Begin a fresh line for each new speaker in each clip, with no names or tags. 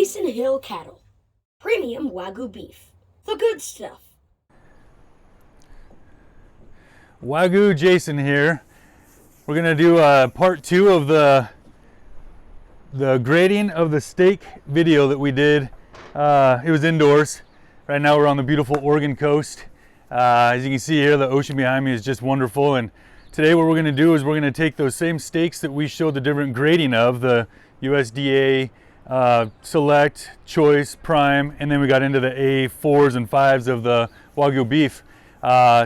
Jason Hill cattle. Premium Wagyu beef. The good stuff.
Wagyu Jason here. We're gonna do part 2 of the grading of the steak video that we did. It was indoors. Right now we're on the beautiful Oregon coast. As you can see here, the ocean behind me is just wonderful. And today what we're gonna do is we're gonna take those same steaks that we showed the different grading of, the USDA, Select, Choice, Prime, and then we got into the A4s and 5s of the Wagyu beef.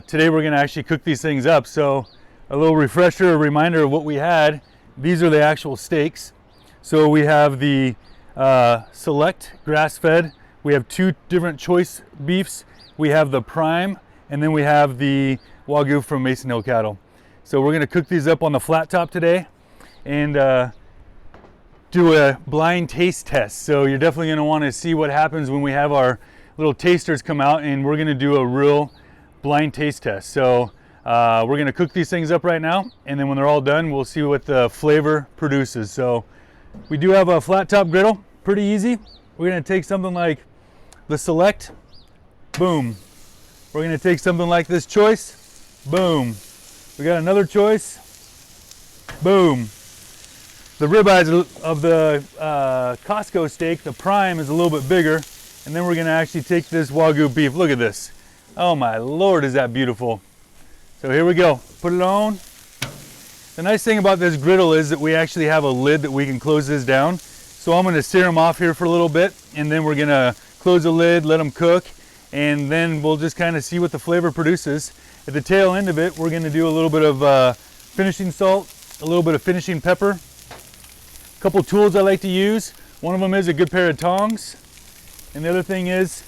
Today we're going to actually cook these things up. So a little refresher, a reminder of what we had. These are the actual steaks. So we have the Select grass-fed. We have 2 different choice beefs. We have the Prime, and then we have the Wagyu from Mason Hill Cattle. So we're going to cook these up on the flat top today and do a blind taste test. So you're definitely going to want to see what happens when we have our little tasters come out, and we're going to do a real blind taste test. So we're going to cook these things up right now, and then when they're all done, we'll see what the flavor produces. So we do have a flat top griddle, pretty easy. We're going to take something like the Select, boom. We're going to take something like this Choice, boom. We got another Choice, boom. The ribeyes of the Costco steak, the Prime, is a little bit bigger, and then we're going to actually take this Wagyu beef. Look at this. Oh my Lord, is that beautiful. So here we go. Put it on. The nice thing about this griddle is that we actually have a lid that we can close this down. So I'm going to sear them off here for a little bit, and then we're going to close the lid, let them cook, and then we'll just kind of see what the flavor produces. At the tail end of it, we're going to do a little bit of finishing salt, a little bit of finishing pepper. Couple tools I like to use. One of them is a good pair of tongs, and the other thing is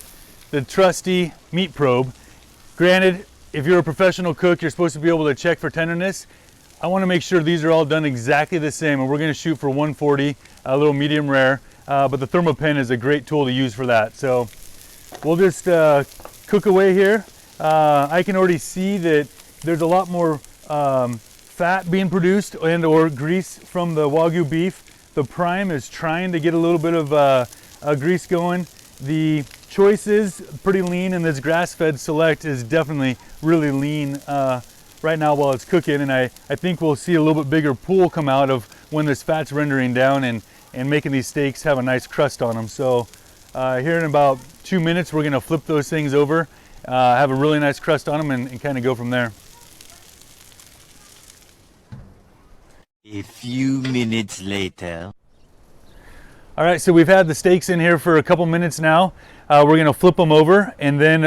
the trusty meat probe. Granted, if you're a professional cook, you're supposed to be able to check for tenderness. I want to make sure these are all done exactly the same, and we're going to shoot for 140, a little medium rare, but the thermopen is a great tool to use for that. So we'll just cook away here. I can already see that there's a lot more fat being produced and or grease from the Wagyu beef. The Prime is trying to get a little bit of grease going. The Choice is pretty lean, and this grass-fed Select is definitely really lean right now while it's cooking. And I think we'll see a little bit bigger pool come out of when this fat's rendering down and making these steaks have a nice crust on them. So here in about 2 minutes, we're going to flip those things over, have a really nice crust on them, and kind of go from there.
A few minutes later.
All right, so we've had the steaks in here for a couple minutes now. We're gonna flip them over, and then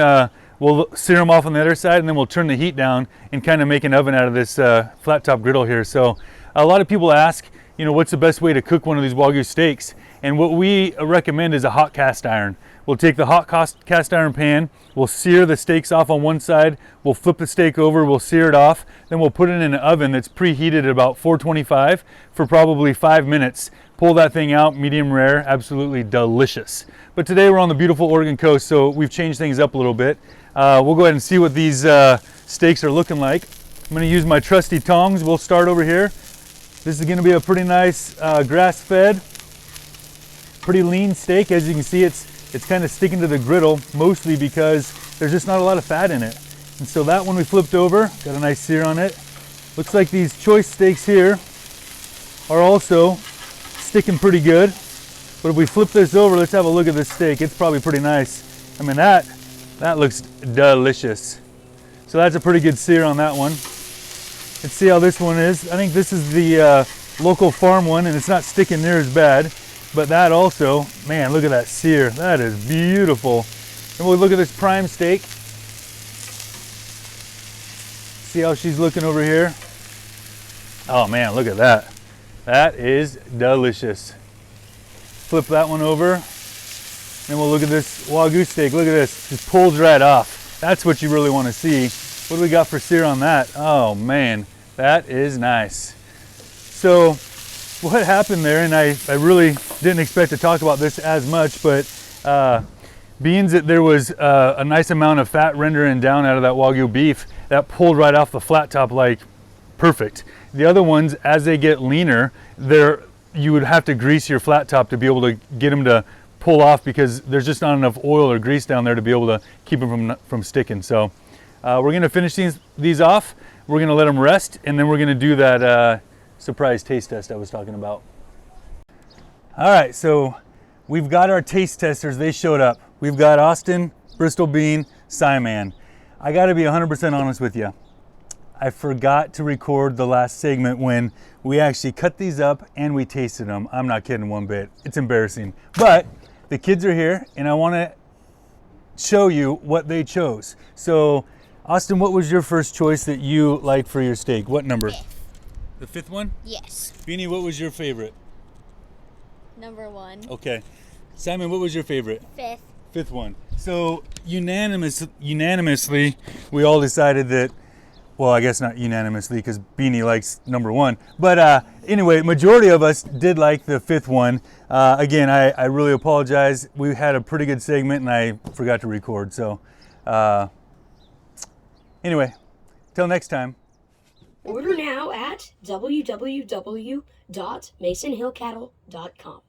we'll sear them off on the other side, and then we'll turn the heat down and kind of make an oven out of this flat top griddle here. So a lot of people ask, you know, what's the best way to cook one of these Wagyu steaks? And what we recommend is a hot cast iron. We'll take the hot cast iron pan, we'll sear the steaks off on one side, we'll flip the steak over, we'll sear it off, then we'll put it in an oven that's preheated at about 425 for probably 5 minutes. Pull that thing out, medium rare, absolutely delicious. But today we're on the beautiful Oregon coast, so we've changed things up a little bit. We'll go ahead and see what these steaks are looking like. I'm gonna use my trusty tongs. We'll start over here. This is gonna be a pretty nice grass-fed, pretty lean steak. As you can see, it's kind of sticking to the griddle, mostly because there's just not a lot of fat in it. And so that one we flipped over, got a nice sear on it. Looks like these Choice steaks here are also sticking pretty good. But if we flip this over, let's have a look at this steak. It's probably pretty nice. I mean, that looks delicious. So that's a pretty good sear on that one. Let's see how this one is. I think this is the local farm one, and it's not sticking near as bad. But that also, man, look at that sear. That is beautiful. And we'll look at this Prime steak. See how she's looking over here. Oh man, look at that. That is delicious. Flip that one over. Then we'll look at this Wagyu steak. Look at this, just pulls right off. That's what you really want to see. What do we got for sear on that? Oh man, that is nice. So what happened there, and I really didn't expect to talk about this as much, but being that there was a nice amount of fat rendering down out of that Wagyu beef, that pulled right off the flat top like perfect. The other ones, as they get leaner, you would have to grease your flat top to be able to get them to pull off because there's just not enough oil or grease down there to be able to keep them from sticking. So we're gonna finish these off. We're gonna let them rest, and then we're gonna do that surprise taste test I was talking about. All right, so we've got our taste testers. They showed up. We've got Austin, Bristol Bean, Simon. I gotta be 100% honest with you. I forgot to record the last segment when we actually cut these up and we tasted them. I'm not kidding one bit. It's embarrassing. But the kids are here and I wanna show you what they chose. So, Austin, what was your first choice that you liked for your steak? What number?
5th.
The 5th one?
Yes.
Beanie, what was your favorite?
Number 1.
Okay. Simon, what was your favorite?
5th.
5th one. So unanimously, we all decided that, well, I guess not unanimously because Beanie likes number 1. But anyway, majority of us did like the 5th one. Again, I really apologize. We had a pretty good segment and I forgot to record. So anyway, till next time.
Order now at www.masonhillcattle.com.